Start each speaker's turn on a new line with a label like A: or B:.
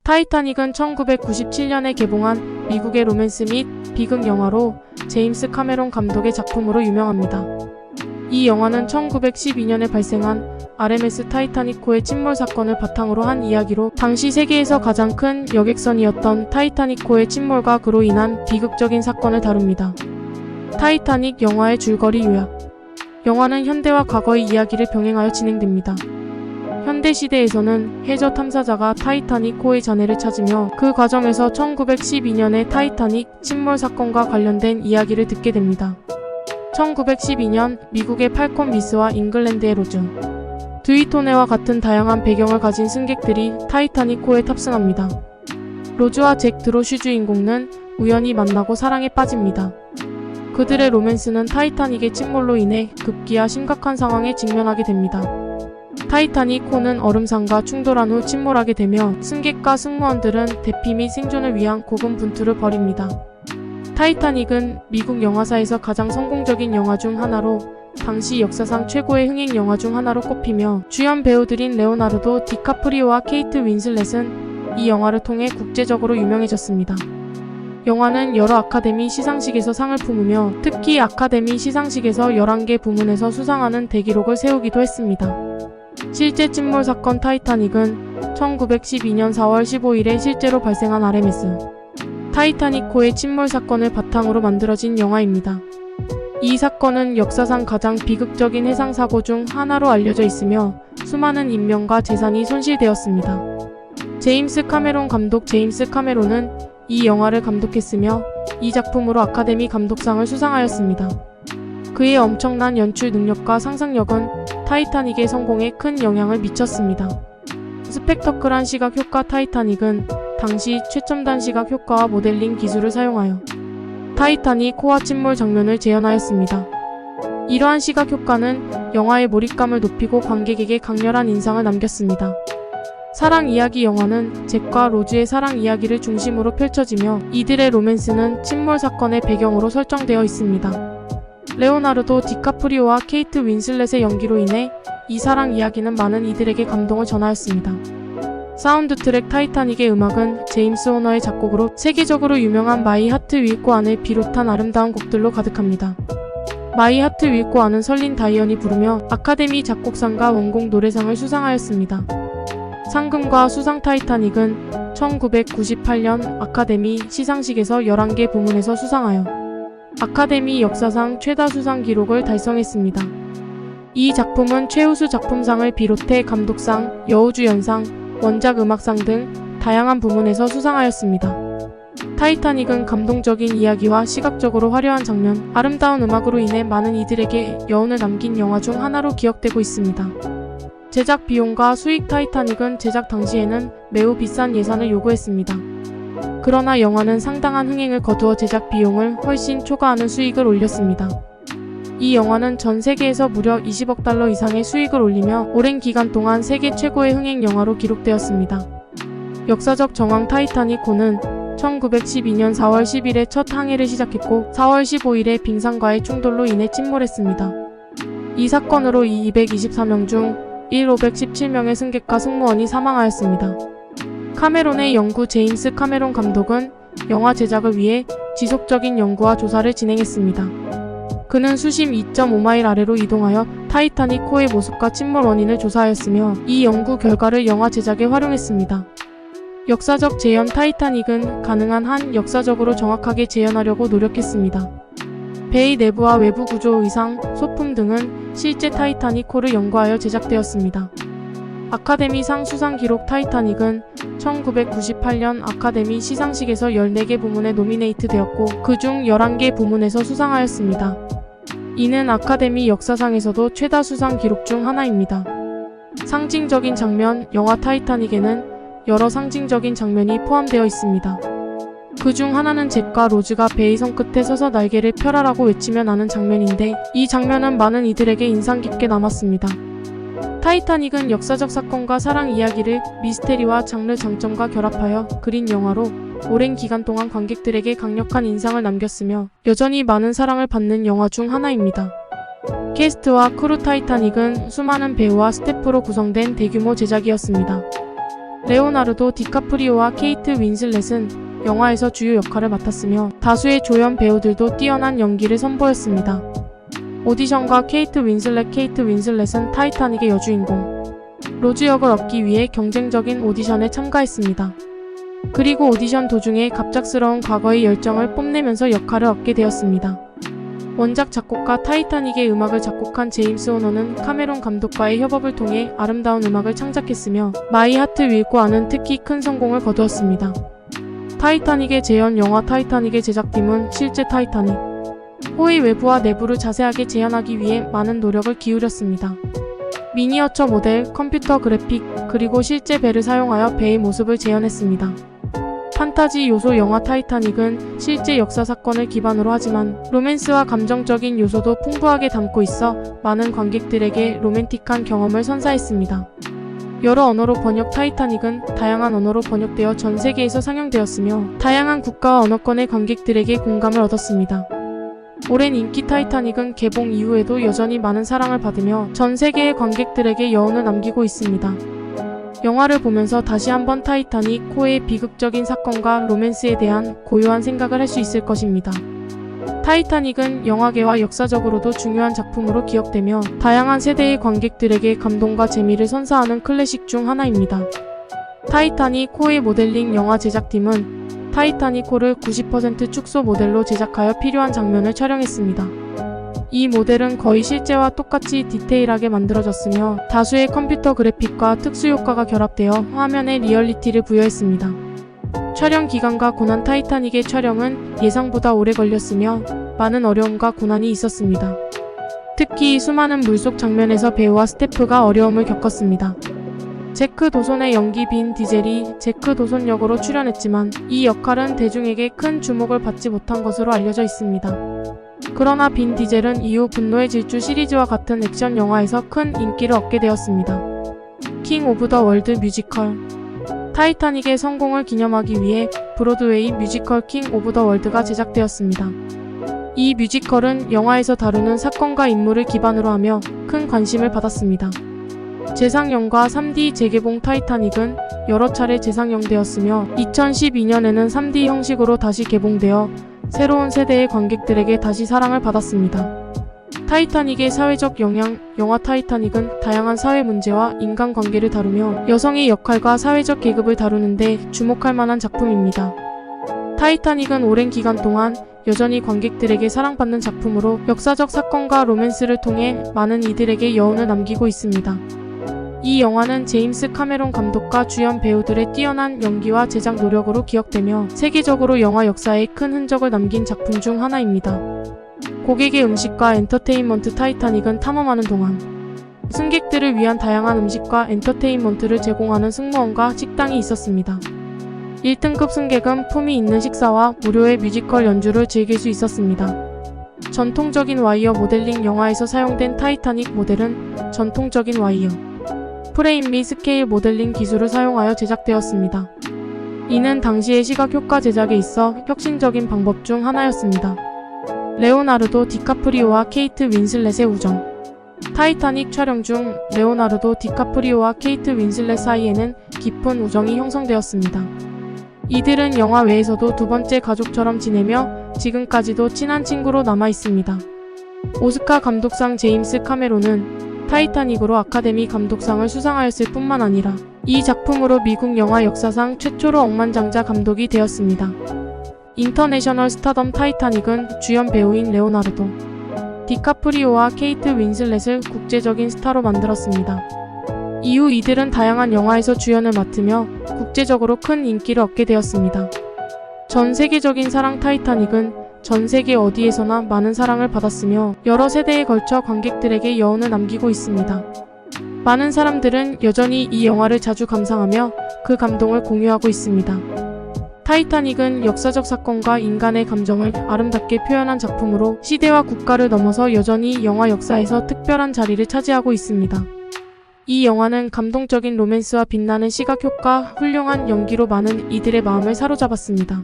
A: 타이타닉은 1997년에 개봉한 미국의 로맨스 및 비극 영화로 제임스 카메론 감독의 작품으로 유명합니다. 이 영화는 1912년에 발생한 RMS 타이타닉호의 침몰 사건을 바탕으로 한 이야기로 당시 세계에서 가장 큰 여객선이었던 타이타닉호의 침몰과 그로 인한 비극적인 사건을 다룹니다. 타이타닉 영화의 줄거리 요약. 영화는 현대와 과거의 이야기를 병행하여 진행됩니다. 현대시대에서는 해저 탐사자가 타이타닉호의 잔해를 찾으며 그 과정에서 1912년의 타이타닉 침몰 사건과 관련된 이야기를 듣게 됩니다. 1912년 미국의 팔콘 미스와 잉글랜드의 로즈, 드위토네와 같은 다양한 배경을 가진 승객들이 타이타닉호에 탑승합니다. 로즈와 잭 드로슈 주인공은 우연히 만나고 사랑에 빠집니다. 그들의 로맨스는 타이타닉의 침몰로 인해 급기야 심각한 상황에 직면하게 됩니다. 타이타닉호는 얼음산과 충돌한 후 침몰하게 되며 승객과 승무원들은 대피 및 생존을 위한 고군분투를 벌입니다. 타이타닉은 미국 영화사에서 가장 성공적인 영화 중 하나로 당시 역사상 최고의 흥행 영화 중 하나로 꼽히며 주연 배우들인 레오나르도 디카프리오와 케이트 윈슬렛은 이 영화를 통해 국제적으로 유명해졌습니다. 영화는 여러 아카데미 시상식에서 상을 품으며 특히 아카데미 시상식에서 11개 부문에서 수상하는 대기록을 세우기도 했습니다. 실제 침몰 사건 타이타닉은 1912년 4월 15일에 실제로 발생한 RMS 타이타닉호의 침몰 사건을 바탕으로 만들어진 영화입니다. 이 사건은 역사상 가장 비극적인 해상사고 중 하나로 알려져 있으며 수많은 인명과 재산이 손실되었습니다. 제임스 카메론 감독. 제임스 카메론은 이 영화를 감독했으며 이 작품으로 아카데미 감독상을 수상하였습니다. 그의 엄청난 연출 능력과 상상력은 타이타닉의 성공에 큰 영향을 미쳤습니다. 스펙터클한 시각 효과. 타이타닉은 당시 최첨단 시각 효과와 모델링 기술을 사용하여 타이타닉 호화 침몰 장면을 재현하였습니다. 이러한 시각 효과는 영화의 몰입감을 높이고 관객에게 강렬한 인상을 남겼습니다. 사랑 이야기. 영화는 잭과 로즈의 사랑 이야기를 중심으로 펼쳐지며 이들의 로맨스는 침몰 사건의 배경으로 설정되어 있습니다. 레오나르도 디카프리오와 케이트 윈슬렛의 연기로 인해 이 사랑 이야기는 많은 이들에게 감동을 전하였습니다. 사운드 트랙. 타이타닉의 음악은 제임스 호너의 작곡으로 세계적으로 유명한 마이 하트 윌 고 안을 비롯한 아름다운 곡들로 가득합니다. 마이 하트 윌 고 안은 설린 다이언이 부르며 아카데미 작곡상과 원곡 노래상을 수상하였습니다. 상금과 수상. 타이타닉은 1998년 아카데미 시상식에서 11개 부문에서 수상하여 아카데미 역사상 최다 수상 기록을 달성했습니다. 이 작품은 최우수 작품상을 비롯해 감독상, 여우주연상, 원작 음악상 등 다양한 부문에서 수상하였습니다. 타이타닉은 감동적인 이야기와 시각적으로 화려한 장면, 아름다운 음악으로 인해 많은 이들에게 여운을 남긴 영화 중 하나로 기억되고 있습니다. 제작 비용과 수익. 타이타닉은 제작 당시에는 매우 비싼 예산을 요구했습니다. 그러나 영화는 상당한 흥행을 거두어 제작 비용을 훨씬 초과하는 수익을 올렸습니다. 이 영화는 전 세계에서 무려 20억 달러 이상의 수익을 올리며 오랜 기간 동안 세계 최고의 흥행 영화로 기록되었습니다. 역사적 정황. 타이타닉호는 1912년 4월 10일에 첫 항해를 시작했고 4월 15일에 빙산과의 충돌로 인해 침몰했습니다. 이 사건으로 224명 중 517명의 승객과 승무원이 사망하였습니다. 카메론의 연구. 제임스 카메론 감독은 영화 제작을 위해 지속적인 연구와 조사를 진행했습니다. 그는 수심 2.5마일 아래로 이동하여 타이타닉 호의 모습과 침몰 원인을 조사하였으며 이 연구 결과를 영화 제작에 활용했습니다. 역사적 재현. 타이타닉은 가능한 한 역사적으로 정확하게 재현하려고 노력했습니다. 배의 내부와 외부 구조, 의상, 소품 등은 실제 타이타닉 호를 연구하여 제작되었습니다. 아카데미상 수상 기록. 타이타닉은 1998년 아카데미 시상식에서 14개 부문에 노미네이트 되었고 그중 11개 부문에서 수상하였습니다. 이는 아카데미 역사상에서도 최다 수상 기록 중 하나입니다. 상징적인 장면. 영화 타이타닉에는 여러 상징적인 장면이 포함되어 있습니다. 그중 하나는 잭과 로즈가 배의 손끝에 서서 날개를 펴라라고 외치며 나는 장면인데 이 장면은 많은 이들에게 인상 깊게 남았습니다. 타이타닉은 역사적 사건과 사랑 이야기를 미스테리와 장르 장점과 결합하여 그린 영화로 오랜 기간 동안 관객들에게 강력한 인상을 남겼으며 여전히 많은 사랑을 받는 영화 중 하나입니다. 캐스트와 크루. 타이타닉은 수많은 배우와 스태프로 구성된 대규모 제작이었습니다. 레오나르도 디카프리오와 케이트 윈슬렛은 영화에서 주요 역할을 맡았으며 다수의 조연 배우들도 뛰어난 연기를 선보였습니다. 오디션과 케이트 윈슬렛은 타이타닉의 여주인공 로즈 역을 얻기 위해 경쟁적인 오디션에 참가했습니다. 그리고 오디션 도중에 갑작스러운 과거의 열정을 뽐내면서 역할을 얻게 되었습니다. 원작 작곡가 타이타닉의 음악을 작곡한 제임스 호너는 카메론 감독과의 협업을 통해 아름다운 음악을 창작했으며 마이 하트 윌 고 아는 특히 큰 성공을 거두었습니다. 타이타닉의 재현 영화 타이타닉의 제작팀은 실제 타이타닉 호의 외부와 내부를 자세하게 재현하기 위해 많은 노력을 기울였습니다. 미니어처 모델, 컴퓨터 그래픽, 그리고 실제 배를 사용하여 배의 모습을 재현했습니다. 판타지 요소 영화 타이타닉은 실제 역사 사건을 기반으로 하지만 로맨스와 감정적인 요소도 풍부하게 담고 있어 많은 관객들에게 로맨틱한 경험을 선사했습니다. 여러 언어로 번역 타이타닉은 다양한 언어로 번역되어 전 세계에서 상영되었으며 다양한 국가와 언어권의 관객들에게 공감을 얻었습니다. 오랜 인기 타이타닉은 개봉 이후에도 여전히 많은 사랑을 받으며 전 세계의 관객들에게 여운을 남기고 있습니다. 영화를 보면서 다시 한번 타이타닉 호의 비극적인 사건과 로맨스에 대한 고요한 생각을 할 수 있을 것입니다. 타이타닉은 영화계와 역사적으로도 중요한 작품으로 기억되며 다양한 세대의 관객들에게 감동과 재미를 선사하는 클래식 중 하나입니다. 타이타닉 호의 모델링 영화 제작팀은 타이타닉 호를 90% 축소 모델로 제작하여 필요한 장면을 촬영했습니다. 이 모델은 거의 실제와 똑같이 디테일하게 만들어졌으며 다수의 컴퓨터 그래픽과 특수 효과가 결합되어 화면에 리얼리티를 부여했습니다. 촬영 기간과 고난 타이타닉의 촬영은 예상보다 오래 걸렸으며 많은 어려움과 고난이 있었습니다. 특히 수많은 물속 장면에서 배우와 스태프가 어려움을 겪었습니다. 제크 도손의 연기 빈 디젤이 제크 도손 역으로 출연했지만 이 역할은 대중에게 큰 주목을 받지 못한 것으로 알려져 있습니다. 그러나 빈 디젤은 이후 분노의 질주 시리즈와 같은 액션 영화에서 큰 인기를 얻게 되었습니다. 킹 오브 더 월드 뮤지컬 타이타닉의 성공을 기념하기 위해 브로드웨이 뮤지컬 킹 오브 더 월드가 제작되었습니다. 이 뮤지컬은 영화에서 다루는 사건과 인물을 기반으로 하며 큰 관심을 받았습니다. 재상영과 3D 재개봉 타이타닉은 여러 차례 재상영되었으며 2012년에는 3D 형식으로 다시 개봉되어 새로운 세대의 관객들에게 다시 사랑을 받았습니다. 타이타닉의 사회적 영향 영화 타이타닉은 다양한 사회 문제와 인간관계를 다루며 여성의 역할과 사회적 계급을 다루는데 주목할 만한 작품입니다. 타이타닉은 오랜 기간 동안 여전히 관객들에게 사랑받는 작품으로 역사적 사건과 로맨스를 통해 많은 이들에게 여운을 남기고 있습니다. 이 영화는 제임스 카메론 감독과 주연 배우들의 뛰어난 연기와 제작 노력으로 기억되며 세계적으로 영화 역사에 큰 흔적을 남긴 작품 중 하나입니다. 고객의 음식과 엔터테인먼트 타이타닉은 탐험하는 동안 승객들을 위한 다양한 음식과 엔터테인먼트를 제공하는 승무원과 식당이 있었습니다. 1등급 승객은 품위 있는 식사와 무료의 뮤지컬 연주를 즐길 수 있었습니다. 전통적인 와이어 모델링 영화에서 사용된 타이타닉 모델은 전통적인 와이어 프레임 및 스케일 모델링 기술을 사용하여 제작되었습니다. 이는 당시의 시각 효과 제작에 있어 혁신적인 방법 중 하나였습니다. 레오나르도 디카프리오와 케이트 윈슬렛의 우정 타이타닉 촬영 중 레오나르도 디카프리오와 케이트 윈슬렛 사이에는 깊은 우정이 형성되었습니다. 이들은 영화 외에서도 두 번째 가족처럼 지내며 지금까지도 친한 친구로 남아 있습니다. 오스카 감독상 제임스 카메론은 타이타닉으로 아카데미 감독상을 수상하였을 뿐만 아니라 이 작품으로 미국 영화 역사상 최초로 억만장자 감독이 되었습니다. 인터내셔널 스타덤 타이타닉은 주연 배우인 레오나르도 디카프리오와 케이트 윈슬렛을 국제적인 스타로 만들었습니다. 이후 이들은 다양한 영화에서 주연을 맡으며 국제적으로 큰 인기를 얻게 되었습니다. 전 세계적인 사랑 타이타닉은 전 세계 어디에서나 많은 사랑을 받았으며 여러 세대에 걸쳐 관객들에게 여운을 남기고 있습니다. 많은 사람들은 여전히 이 영화를 자주 감상하며 그 감동을 공유하고 있습니다. 타이타닉은 역사적 사건과 인간의 감정을 아름답게 표현한 작품으로 시대와 국가를 넘어서 여전히 영화 역사에서 특별한 자리를 차지하고 있습니다. 이 영화는 감동적인 로맨스와 빛나는 시각 효과, 훌륭한 연기로 많은 이들의 마음을 사로잡았습니다.